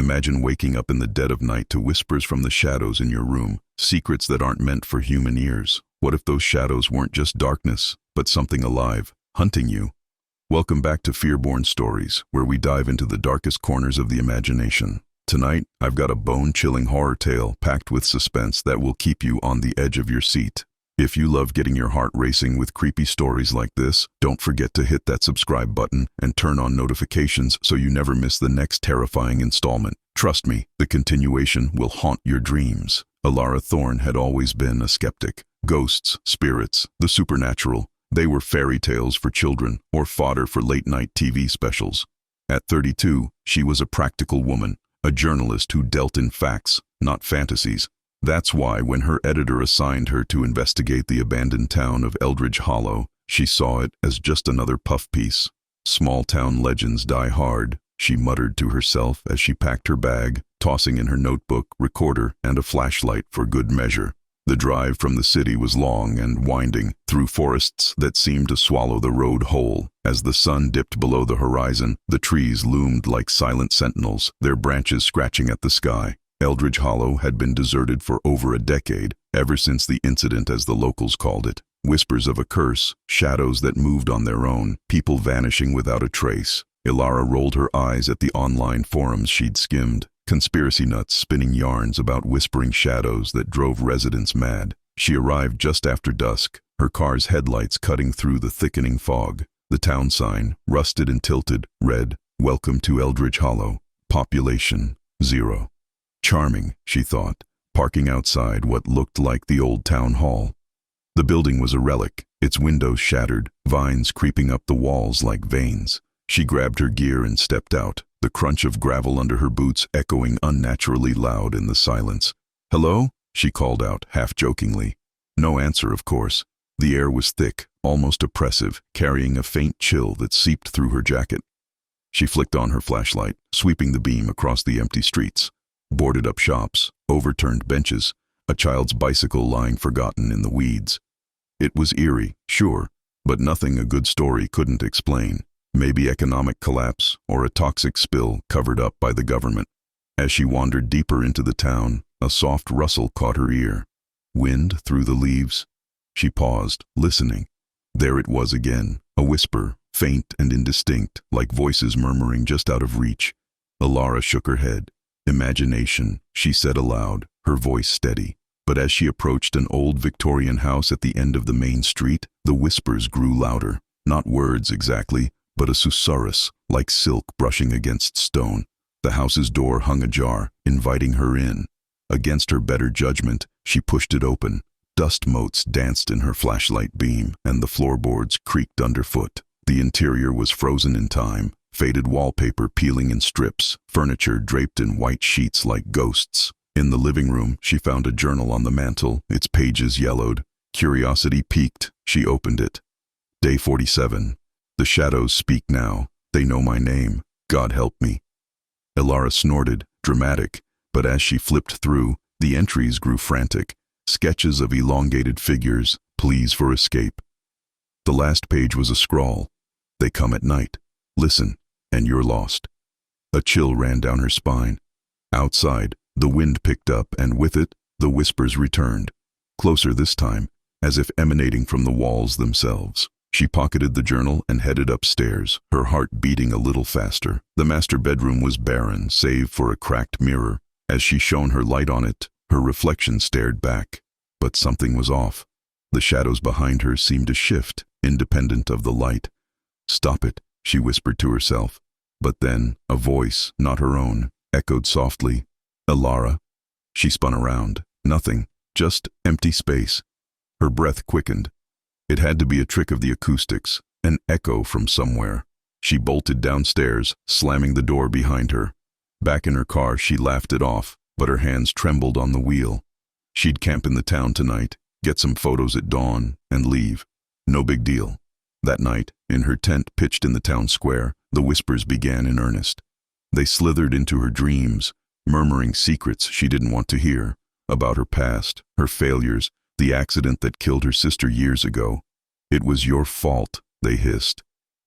Imagine waking up in the dead of night to whispers from the shadows in your room, secrets that aren't meant for human ears. What if those shadows weren't just darkness, but something alive, hunting you? Welcome back to Fearborn Stories, where we dive into the darkest corners of the imagination. Tonight, I've got a bone-chilling horror tale packed with suspense that will keep you on the edge of your seat. If you love getting your heart racing with creepy stories like this, don't forget to hit that subscribe button and turn on notifications so you never miss the next terrifying installment. Trust me, the continuation will haunt your dreams. Elara Thorne had always been a skeptic. Ghosts, spirits, the supernatural, they were fairy tales for children or fodder for late-night TV specials. At 32, she was a practical woman, a journalist who dealt in facts, not fantasies. That's why when her editor assigned her to investigate the abandoned town of Eldridge Hollow, she saw it as just another puff piece. Small-town legends die hard, she muttered to herself as she packed her bag, tossing in her notebook, recorder, and a flashlight for good measure. The drive from the city was long and winding, through forests that seemed to swallow the road whole. As the sun dipped below the horizon, the trees loomed like silent sentinels, their branches scratching at the sky. Eldridge Hollow had been deserted for over a decade, ever since the incident as the locals called it. Whispers of a curse, shadows that moved on their own, people vanishing without a trace. Elara rolled her eyes at the online forums she'd skimmed, conspiracy nuts spinning yarns about whispering shadows that drove residents mad. She arrived just after dusk, her car's headlights cutting through the thickening fog. The town sign, rusted and tilted, read, "Welcome to Eldridge Hollow. Population 0. Charming, she thought, parking outside what looked like the old town hall. The building was a relic, its windows shattered, vines creeping up the walls like veins. She grabbed her gear and stepped out, the crunch of gravel under her boots echoing unnaturally loud in the silence. "Hello?" she called out, half-jokingly. No answer, of course. The air was thick, almost oppressive, carrying a faint chill that seeped through her jacket. She flicked on her flashlight, sweeping the beam across the empty streets. Boarded-up shops, overturned benches, a child's bicycle lying forgotten in the weeds. It was eerie, sure, but nothing a good story couldn't explain. Maybe economic collapse or a toxic spill covered up by the government. As she wandered deeper into the town, a soft rustle caught her ear. Wind through the leaves. She paused, listening. There it was again, a whisper, faint and indistinct, like voices murmuring just out of reach. Elara shook her head. "Imagination," she said aloud, her voice steady. But as she approached an old Victorian house at the end of the main street, the whispers grew louder. Not words exactly, but a susurrus, like silk brushing against stone. The house's door hung ajar, inviting her in. Against her better judgment, she pushed it open. Dust motes danced in her flashlight beam, and the floorboards creaked underfoot. The interior was frozen in time. Faded wallpaper peeling in strips, furniture draped in white sheets like ghosts. In the living room, she found a journal on the mantel, its pages yellowed. Curiosity piqued, she opened it. Day 47. "The shadows speak now. They know my name. God help me." Elara snorted, dramatic, but as she flipped through, the entries grew frantic. Sketches of elongated figures, pleas for escape. The last page was a scrawl. "They come at night. Listen, and you're lost." A chill ran down her spine. Outside, the wind picked up, and with it, the whispers returned. Closer this time, as if emanating from the walls themselves. She pocketed the journal and headed upstairs, her heart beating a little faster. The master bedroom was barren, save for a cracked mirror. As she shone her light on it, her reflection stared back. But something was off. The shadows behind her seemed to shift, independent of the light. "Stop it," she whispered to herself. But then, a voice, not her own, echoed softly, "Elara." She spun around. Nothing, just empty space. Her breath quickened. It had to be a trick of the acoustics, an echo from somewhere. She bolted downstairs, slamming the door behind her. Back in her car, she laughed it off, but her hands trembled on the wheel. She'd camp in the town tonight, get some photos at dawn, and leave. No big deal. That night, in her tent pitched in the town square, the whispers began in earnest. They slithered into her dreams, murmuring secrets she didn't want to hear, about her past, her failures, the accident that killed her sister years ago. "It was your fault," they hissed.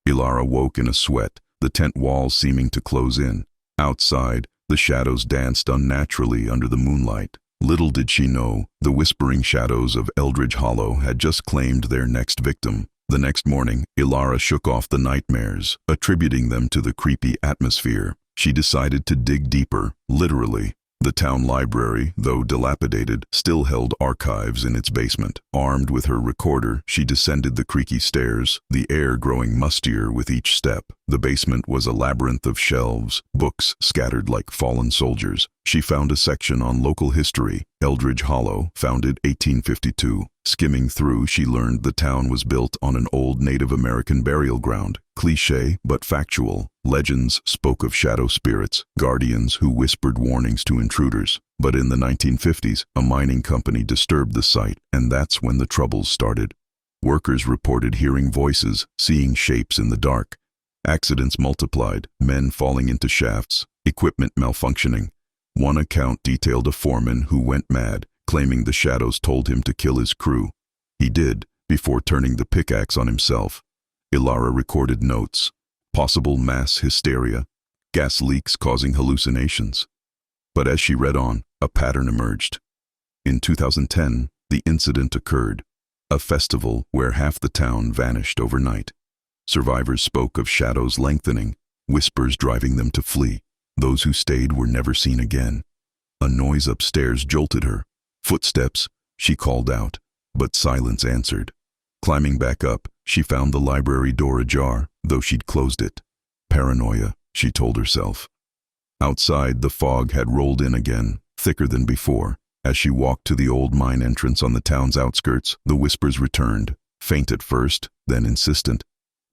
Elara woke in a sweat, the tent walls seeming to close in. Outside, The shadows danced unnaturally under the moonlight. Little did she know, the whispering shadows of Eldridge Hollow had just claimed their next victim. The next morning, Elara shook off the nightmares, attributing them to the creepy atmosphere. She decided to dig deeper, literally. The town library, though dilapidated, still held archives in its basement. Armed with her recorder, she descended the creaky stairs, the air growing mustier with each step. The basement was a labyrinth of shelves, books scattered like fallen soldiers. She found a section on local history, Eldridge Hollow, founded 1852. Skimming through, she learned the town was built on an old Native American burial ground. Cliché, but factual. Legends spoke of shadow spirits, guardians who whispered warnings to intruders. But in the 1950s, a mining company disturbed the site, and that's when the troubles started. Workers reported hearing voices, seeing shapes in the dark. Accidents multiplied, men falling into shafts, equipment malfunctioning. One account detailed a foreman who went mad, claiming the shadows told him to kill his crew. He did, before turning the pickaxe on himself. Elara recorded notes. Possible mass hysteria, gas leaks causing hallucinations. But as she read on, a pattern emerged. In 2010, the incident occurred, a festival where half the town vanished overnight. Survivors spoke of shadows lengthening, whispers driving them to flee. Those who stayed were never seen again. A noise upstairs jolted her. Footsteps, she called out, but silence answered. Climbing back up, she found the library door ajar, though she'd closed it. Paranoia, she told herself. Outside, the fog had rolled in again, thicker than before. As she walked to the old mine entrance on the town's outskirts, the whispers returned, faint at first, then insistent.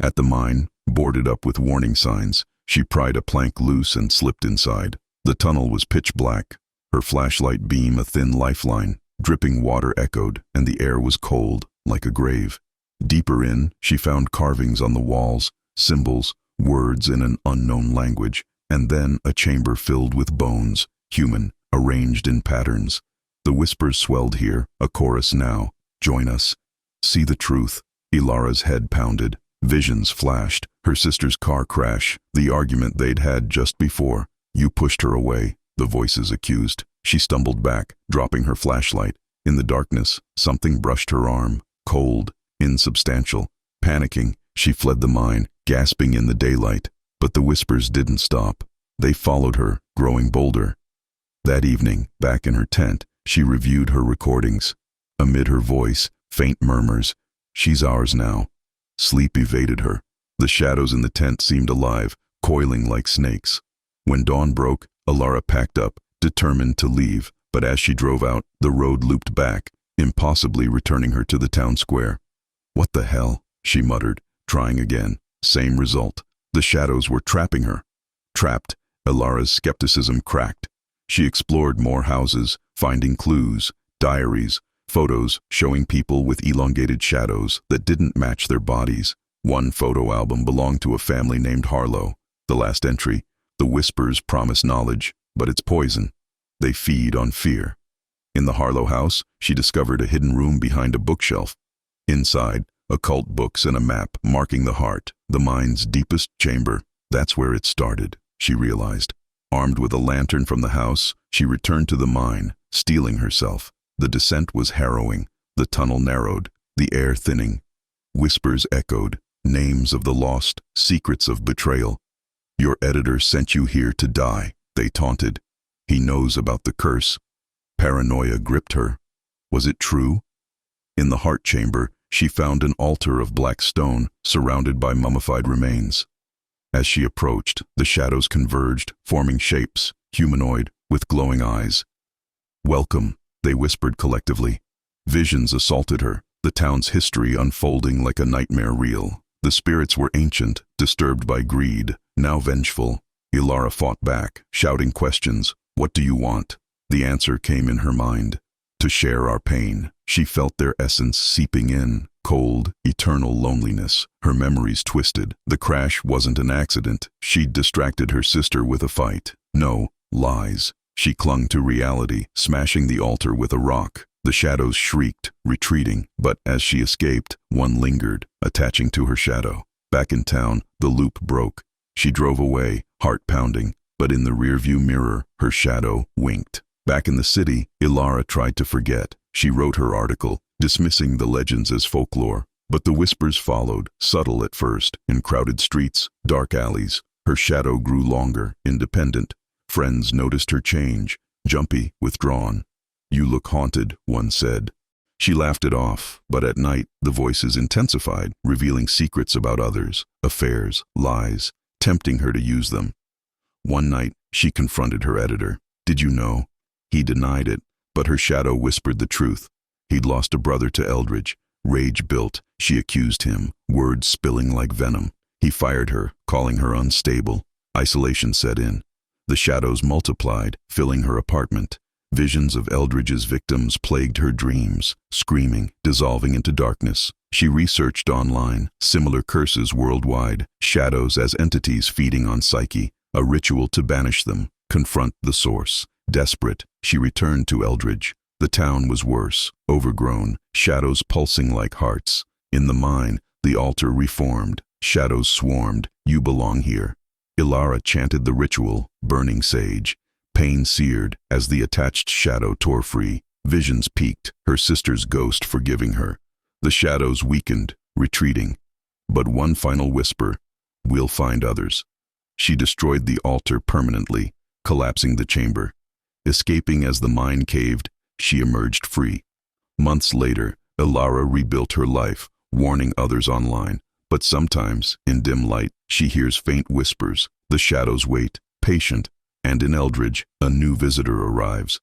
At the mine, boarded up with warning signs, she pried a plank loose and slipped inside. The tunnel was pitch black, her flashlight beam a thin lifeline. Dripping water echoed, and the air was cold, like a grave. Deeper in, she found carvings on the walls, symbols, words in an unknown language, and then a chamber filled with bones, human, arranged in patterns. The whispers swelled here, a chorus now. Join us. See the truth. Elara's head pounded. Visions flashed. Her sister's car crash, the argument they'd had just before. You pushed her away, the voices accused. She stumbled back, dropping her flashlight. In the darkness, something brushed her arm. Cold, insubstantial. Panicking, she fled the mine, gasping in the daylight. But the whispers didn't stop. They followed her, growing bolder. That evening, back in her tent, she reviewed her recordings. Amid her voice, faint murmurs. She's ours now. Sleep evaded her. The shadows in the tent seemed alive, coiling like snakes. When dawn broke, Elara packed up, determined to leave, but as she drove out, the road looped back, impossibly returning her to the town square. What the hell? She muttered, trying again. Same result. The shadows were trapping her. Trapped, Elara's skepticism cracked. She explored more houses, finding clues, diaries, photos showing people with elongated shadows that didn't match their bodies. One photo album belonged to a family named Harlow. The last entry, the whispers promise knowledge, but it's poison. They feed on fear. In the Harlow house, she discovered a hidden room behind a bookshelf. Inside, occult books and a map marking the heart, the mind's deepest chamber. That's where it started, she realized. Armed with a lantern from the house, she returned to the mine, steeling herself. The descent was harrowing, the tunnel narrowed, the air thinning. Whispers echoed, names of the lost, secrets of betrayal. Your editor sent you here to die, they taunted. He knows about the curse. Paranoia gripped her. Was it true? In the heart chamber, she found an altar of black stone surrounded by mummified remains. As she approached, the shadows converged, forming shapes, humanoid, with glowing eyes. Welcome, they whispered collectively. Visions assaulted her, the town's history unfolding like a nightmare reel. The spirits were ancient, disturbed by greed, now vengeful. Elara fought back, shouting questions. What do you want? The answer came in her mind. To share our pain. She felt their essence seeping in, cold, eternal loneliness. Her memories twisted. The crash wasn't an accident. She'd distracted her sister with a fight. No, lies. She clung to reality, smashing the altar with a rock. The shadows shrieked, retreating, but as she escaped, one lingered, attaching to her shadow. Back in town, the loop broke. She drove away, heart pounding. but in the rearview mirror, her shadow winked. Back in the city, Elara tried to forget. She wrote her article, dismissing the legends as folklore. But the whispers followed, subtle at first, in crowded streets, dark alleys. Her shadow grew longer, independent. Friends noticed her change, jumpy, withdrawn. "You look haunted," one said. She laughed it off, but at night the voices intensified, revealing secrets about others, affairs, lies, tempting her to use them. One night, she confronted her editor. "Did you know?" He denied it, but her shadow whispered the truth. He'd lost a brother to Eldridge. Rage built. She accused him, words spilling like venom. He fired her, calling her unstable. Isolation set in. The shadows multiplied, filling her apartment. Visions of Eldridge's victims plagued her dreams, screaming, dissolving into darkness. She researched online, similar curses worldwide, shadows as entities feeding on psyche, a ritual to banish them, confront the source. Desperate, she returned to Eldridge. The town was worse, overgrown, shadows pulsing like hearts. In the mine, the altar reformed, shadows swarmed, "You belong here." Elara chanted the ritual, burning sage. Pain seared as the attached shadow tore free. Visions peaked, her sister's ghost forgiving her. The shadows weakened, retreating. But one final whisper, "We'll find others." She destroyed the altar permanently, collapsing the chamber. Escaping as the mine caved, she emerged free. Months later, Elara rebuilt her life, warning others online. But sometimes, in dim light, she hears faint whispers. The shadows wait, patient, and in Eldridge, a new visitor arrives.